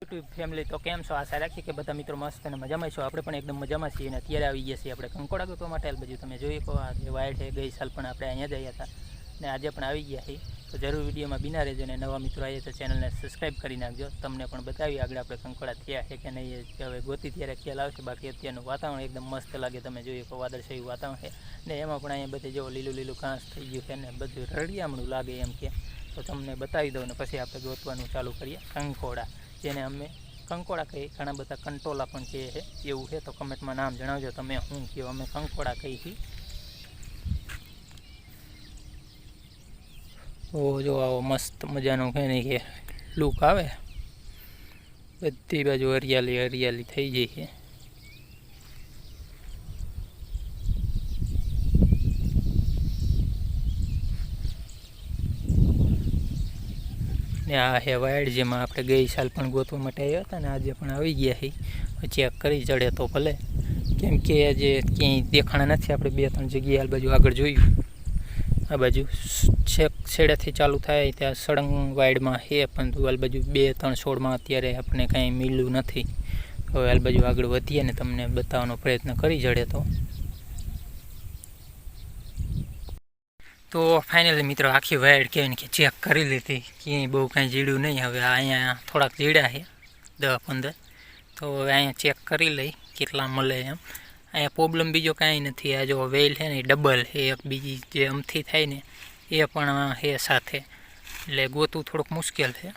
YouTube family તો કેમ છો? આશા રાખીએ કે બધા મિત્રો મસ્ત અને મજામાં છો. આપણે પણ એકદમ મજામાં છીએ અને અત્યારે આવી ગયા છીએ આપણે કંકોડા ગોતવા માટે. બાજુ તમે જોઈ શકો આ જે વાયડ છે, ગઈ સાલ પણ આપણે અહીંયા જ આવ્યા હતા ને આજે પણ આવી ગયા છીએ. તો જરૂર વિડીયોમાં બિના રહેજો અને નવા મિત્રો આવ્યા તો ચેનલને સબસ્ક્રાઈબ કરી નાખજો. તમને પણ બતાવી આગળ આપણે કંકોડા થયા છે કે નહીં, હવે ગોતી ત્યારે ખ્યાલ આવશે. બાકી અત્યારનું વાતાવરણ એકદમ મસ્ત લાગે, તમે જોઈએ તો વાદળછાયું વાતાવરણ છે ને એમાં પણ અહીંયા બધે જો લીલું લીલું ઘાસ થઈ ગયું છે ને બધું રળિયામણું લાગે એમ કે. તો તમને બતાવી દઉં ને પછી આપણે ગોતવાનું ચાલુ કરીએ કંકોડા, જેને અમે કંકોડા કહીએ, ઘણા બધા કંટોલા પણ કહે છે. એવું છે તો કમેન્ટમાં નામ જણાવજો તમે શું કહો. અમે કંકોડા કહીએ છીએ. તો જો આવો મસ્ત મજાનો કહે નહીં કે લુક આવે, બધી બાજુ હરિયાળી હરિયાળી થઈ જાય છે. ને આ હે વાયડ, જેમાં આપણે ગઈ સાલ પણ ગોતવા માટે આવ્યા હતા ને આજે પણ આવી ગયા છીએ. ચેક કરી ચડે તો ભલે, કેમ કે આજે ક્યાંય દેખાણા નથી. આપણે 2-3 જગ્યાએ આ બાજુ આગળ જોયું, આ બાજુ છેક છેડેથી ચાલુ થાય ત્યાં સળંગ વાયડમાં છે, પણ આ બાજુ 2-3 છોડમાં અત્યારે આપણે કાંઈ મિલ્યું નથી. હવે આ બાજુ આગળ વધીએ ને તમને બતાવવાનો પ્રયત્ન કરી ચડે તો ફાઇનલી મિત્રો આખી વાયડ કહેવાય ને કે ચેક કરી લીધી, ક્યાંય બહુ કાંઈ જીડ્યું નહીં. હવે અહીંયા થોડાક જીડ્યા છે 10-15, તો હવે અહીંયા ચેક કરી લઈ કેટલા મળે એમ. અહીંયા પ્રોબ્લેમ બીજો કાંઈ નથી. આ જો વેલ છે ને ડબલ છે, એક બીજી જે અમથી થાય ને એ પણ છે સાથે, એટલે ગોતું થોડુંક મુશ્કેલ છે.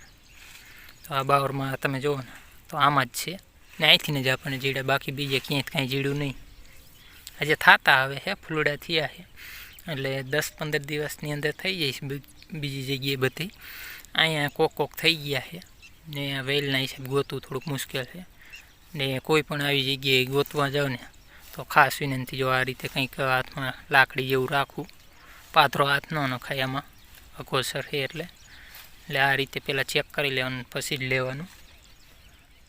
તો આ બાવરમાં તમે જુઓ ને તો આમાં જ છે ને અહીંથી જ આપણને જીડે, બાકી બીજે ક્યાંય કાંઈ જીડ્યું નહીં. આજે થતા આવે છે, ફૂલડા થયા છે એટલે 10-15 દિવસની અંદર થઈ જઈશ બીજી જગ્યાએ બધી. અહીંયા કોક થઈ ગયા છે ને આ વેલના હિસાબ ગોતવું થોડુંક મુશ્કેલ છે. ને કોઈ પણ આવી જગ્યાએ ગોતવા જાવ ને તો ખાસ વિનંતી, જો આ રીતે કંઈક હાથમાં લાકડી જેવું રાખવું, પાથરો હાથ ન નખાય આમાં, અકોસર છે એટલે આ રીતે પહેલાં ચેક કરી લેવાનું પછી જ લેવાનું.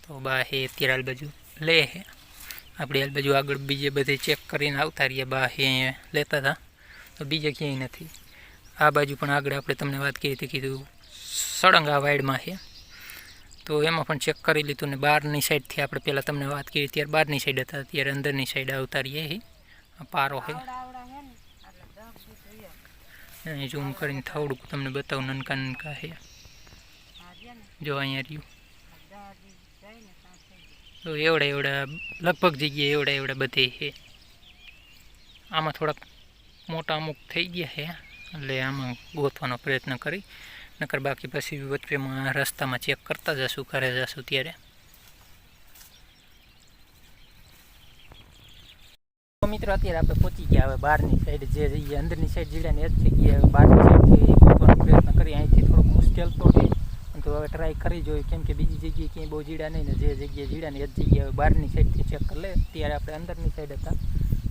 તો બા હે અત્યારે આ બાજુ લે છે, આપણે આ બાજુ આગળ બીજે બધે ચેક કરીને આવતા રહીએ. બા હે અહીંયા લેતા હતા તો બીજે ક્યાંય નથી. આ બાજુ પણ આગળ આપણે તમને વાત કરી હતી, કીધું સળંગ આ વાયડમાં છે તો એમાં પણ ચેક કરી લીધું. ને બહારની સાઈડથી આપણે પહેલાં તમને વાત કરી ત્યારે બહારની સાઈડ હતા, અત્યારે અંદરની સાઈડ આવતા રહીએ. પારો છે, ઝૂમ કરીને થોડુંક તમને બતાવું. નનકા નનકા છે જો અહીંયા રહ્યું. તો એવડા લગભગ જગ્યાએ એવડા બધે છે. આમાં થોડાક મોટા અમુક થઈ ગયા છે એટલે આમાં ગોતવાનો પ્રયત્ન કરી, નકર બાકી પછી વચ્ચેમાં રસ્તામાં ચેક કરતા જશું, ઘરે જશું ત્યારે. તો મિત્રો અત્યારે આપણે પહોંચી ગયા હવે બહારની સાઈડ, જે જગ્યાએ અંદરની સાઈડ જીડ્યા ને એ જ જગ્યાએ બહારની સાઈડથી ગોતવાનો પ્રયત્ન કરી. અહીંથી થોડુંક મુશ્કેલ તો છે, તો હવે ટ્રાય કરી જોઈએ, કેમ કે બીજી જગ્યાએ ક્યાંય બહુ જીડા નહીં ને જે જગ્યાએ જીડા ને એ જ જગ્યાએ બહારની સાઈડથી ચેક કરી લે. ત્યારે આપણે અંદરની સાઈડ હતા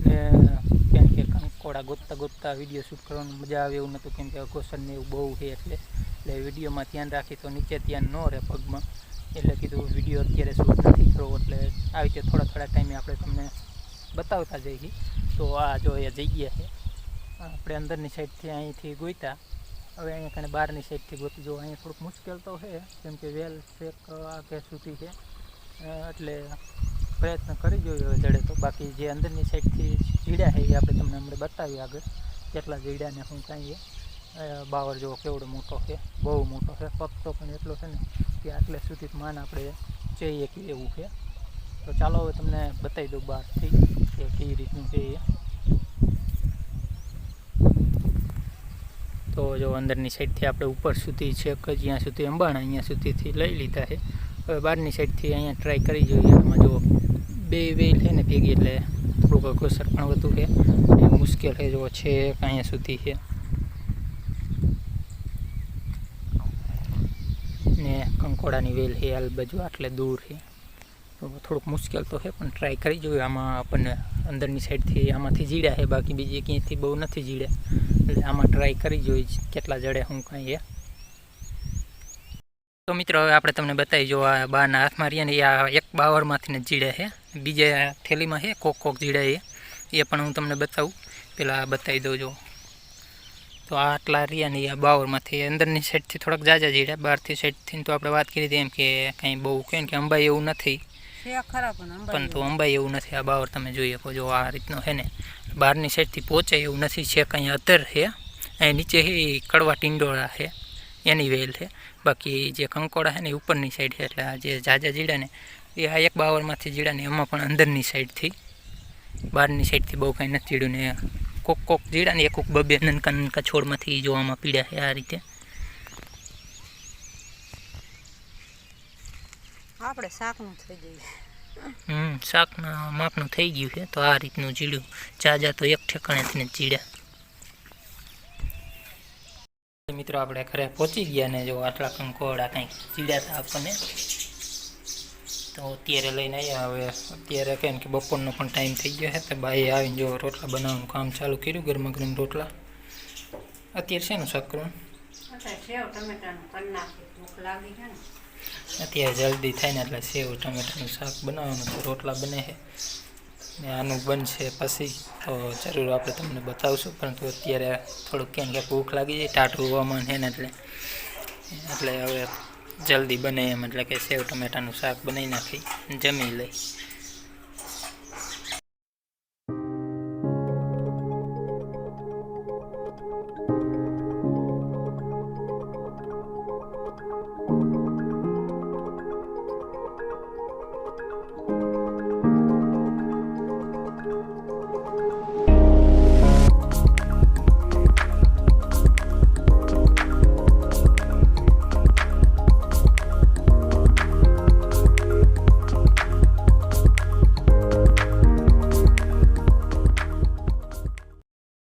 ને કેમ કે કંકોડા ગોતતા વિડીયો શૂટ કરવાનું મજા આવે એવું નહોતું, કેમ કે અકોશન ને એવું બહુ છે એટલે વિડીયોમાં ધ્યાન રાખી તો નીચે ધ્યાન ન રહે પગમાં, એટલે કીધું વિડીયો અત્યારે શૂટ નથી કરવો. એટલે આવી રીતે થોડા ટાઈમે આપણે તમને બતાવતા જઈએ. તો આ જો એ જગ્યા છે, આપણે અંદરની સાઈડથી અહીંથી ગોઈતા, હવે અહીંયા કારણે બહારની સાઈડથી ગોતી. જો અહીંયા થોડુંક મુશ્કેલ તો છે, કેમ કે વેલ શેક આગે સુધી છે એટલે પ્રયત્ન કરી જોઈએ હવે જડે તો. બાકી જે અંદરની સાઈડથી જીડ્યા છે એ આપણે તમને હમણાં બતાવીએ આગળ કેટલા જીડ્યા ને શું કાંઈ. બાવર જો કેવડો મોટો છે, બહુ મોટો છે. પગતો પણ એટલો છે ને કે આટલે સુધી માન આપણે જઈએ કે એવું છે. તો ચાલો હવે તમને બતાવી દઉં બહારથી કે કેવી રીતનું છે એ. તો જો અંદરની સાઈડથી આપણે ઉપર સુધી છે કે જ્યાં સુધી અંબાણા અહીંયા સુધીથી લઈ લીધા છે. હવે બહારની સાઈડથી અહીંયા ટ્રાય કરી જોઈએ. આમાં જો 2 વેલ છે ને ભેગી એટલે થોડુંક અઘોસર પણ વધુ છે, મુશ્કેલ છે. જો છે અહીંયા સુધી છે ને કંકોડાની વેલ છે આ બાજુ આટલે દૂર છે, તો થોડુંક મુશ્કેલ તો છે પણ ટ્રાય કરી જોઈએ. આમાં આપણને અંદરની સાઈડથી આમાંથી જીડ્યા છે, બાકી બીજી ક્યાંયથી બહુ નથી જીડ્યા, એટલે આમાં ટ્રાય કરી જોઈએ કેટલા જડે શું કાંઈ એ. તો મિત્રો હવે આપણે તમને બતાવી, જો આ બારના હાથમાં રહ્યા ને એ આ એક બાવરમાંથી જ જીડ્યા છે, બીજા થેલીમાં છે કોક જીડ્યા એ પણ હું તમને બતાવું. પહેલાં બતાવી દઉં. જો તો આ આટલા રહ્યા ને આ બાવરમાંથી અંદરની સાઈડથી થોડાક જાજા જીડ્યા, બહારથી સાઈડથી તો આપણે વાત કરી હતી એમ કે કંઈ બહુ કહે ને કે અંબાઈ એવું નથી, પણ તો અંબાઈ એવું નથી. આ બાવર તમે જોઈ શકો જો આ રીતનો છે ને, બહારની સાઈડથી પહોંચે એવું નથી. છે કંઈ અત્તર છે, અહીં નીચે એ કડવા ટીંડોળા છે એની વેલ છે, બાકી જે કંકોડા છે ને એ ઉપરની સાઈડ છે. એટલે આ જે જાજા જીડા ને એ આ એક બાવરમાંથી જીડા ને એમાં પણ અંદરની સાઈડથી, બહારની સાઈડથી બહુ કાંઈ નથી જીડ્યું ને. કોક જીડા ને એક બબે નનકા નનકા છોડમાંથી જોવામાં પીડા છે આ રીતે. આપણે શાકનું થઈ ગયું, શાકના માપનું થઈ ગયું છે. તો આ રીતનું જીડ્યું, જાજા તો એક ઠેકાણેથી જ જીડ્યા. મિત્રો આપણે ઘરે પહોંચી ગયા ને જો આટલા કંકોડા કંઈક જીડ્યા હતા આપણને, તો અત્યારે લઈને આવ્યા. હવે અત્યારે કહે કે બપોરનો પણ ટાઈમ થઈ ગયો છે, તો બાઈએ આવીને જો રોટલા બનાવવાનું કામ ચાલુ કર્યું, ગરમા ગરમ રોટલા. અત્યારે શેનું શાક કરવાનું? અત્યારે જલ્દી થાય ને એટલે સેવ ટમેટાનું શાક બનાવવાનું, તો રોટલા બને છે ને આનું બનશે પછી તો જરૂર આપણે તમને બતાવશું. પરંતુ અત્યારે થોડુંક ક્યાંક ક્યાંક ભૂખ લાગી જાય, ટાઢું હવામાન છે ને એટલે હવે જલ્દી બને એમ, એટલે કે સેવ ટમેટાનું શાક બનાવી નાખી જમી લઈ.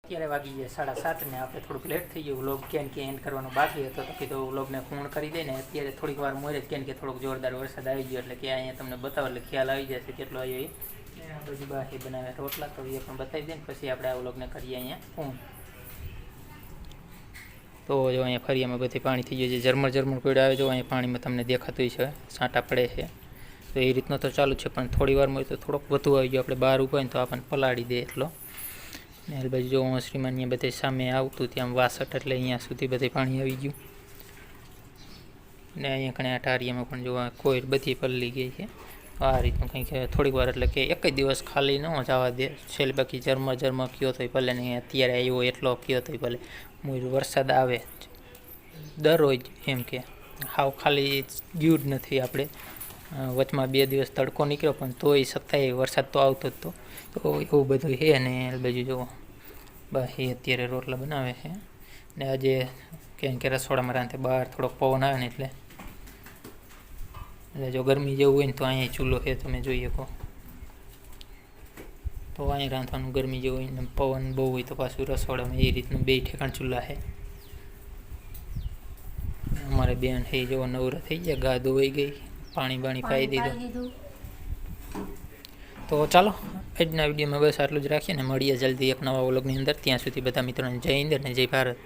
અત્યારે વાગી ગયા 7:30 ને આપણે થોડુંક લેટ થઈ ગયું. વ્લોગ ક્યાં કે એન્ડ કરવાનો બાકી હતો, તો કીધું વ્લોગને પૂર્ણ કરી દે ને. અત્યારે થોડીક વાર મોરે ક્યાં કે થોડોક જોરદાર વરસાદ આવી ગયો, એટલે કે અહીંયા તમને બતાવો એટલે ખ્યાલ આવી જશે કેટલો આવ્યો એ. બધી બાકી બનાવે રોટલા, તો એ પણ બતાવી દે ને પછી આપણે આ વ્લોગને કરીએ અહીંયા પૂર્ણ. તો જો અહીંયા ફરિયામાં બધી પાણી થઈ ગયું છે, ઝરમર પડ્યું આવે. જો અહીંયા પાણીમાં તમને દેખાતું છે છાંટા પડે છે, તો એ રીતનો તો ચાલુ છે. પણ થોડી વારમાં તો થોડોક વધુ આવી ગયો, આપણે બહાર ઊભા હોય ને તો આપણને પલાળી દે એટલો. ને એ બાજુ જો શ્રીમાન અહીંયા બધે સામે આવતું ત્યાં વાસઠ, એટલે અહીંયા સુધી બધે પાણી આવી ગયું. ને અહીંયા કણે અટારિયામાં પણ જોવા કોઈ બધી પલળી ગઈ છે. આ રીતનું કંઈક થોડીક વાર, એટલે કે એક જ દિવસ ખાલી ન જવા દે છેલ્લે. બાકી ઝરમર કયો તોય ભલે નહીં, અત્યારે આવ્યો એટલો કયો તોય ભલે. વરસાદ આવે દરરોજ એમ કે હાવ ખાલી ગયું જ નથી. આપણે વચમાં 2 દિવસ તડકો નીકળ્યો, પણ તોય છતાંય વરસાદ તો આવતો જ તો એવું બધું છે. ને એ બાજુ જુઓ બાકી અત્યારે રોટલા બનાવે છે. ને આજે ક્યાંક કે રસોડામાં રાંધે, બહાર થોડોક પવન આવે ને એટલે જો ગરમી જેવું હોય ને તો અહીંયા ચૂલો છે, તમે જોઈ શકો. તો અહીંયા રાંધવાનું ગરમી જેવું હોય ને પવન બહુ હોય તો પાછું રસોડામાં એ રીતનું 2 ઠેકાણ ચૂલા છે. અમારે બેન છે જો નવરા થઈ ગયા, ગા ધોવાઈ ગઈ, પાણી પાઈ દીધું. તો ચાલો આજના વિડીયોમાં બસ આટલું જ રાખીએ ને મળીએ જલ્દી એક નવા વ્લોગની અંદર. ત્યાં સુધી બધા મિત્રોને જય હિન્દ ને જય ભારત.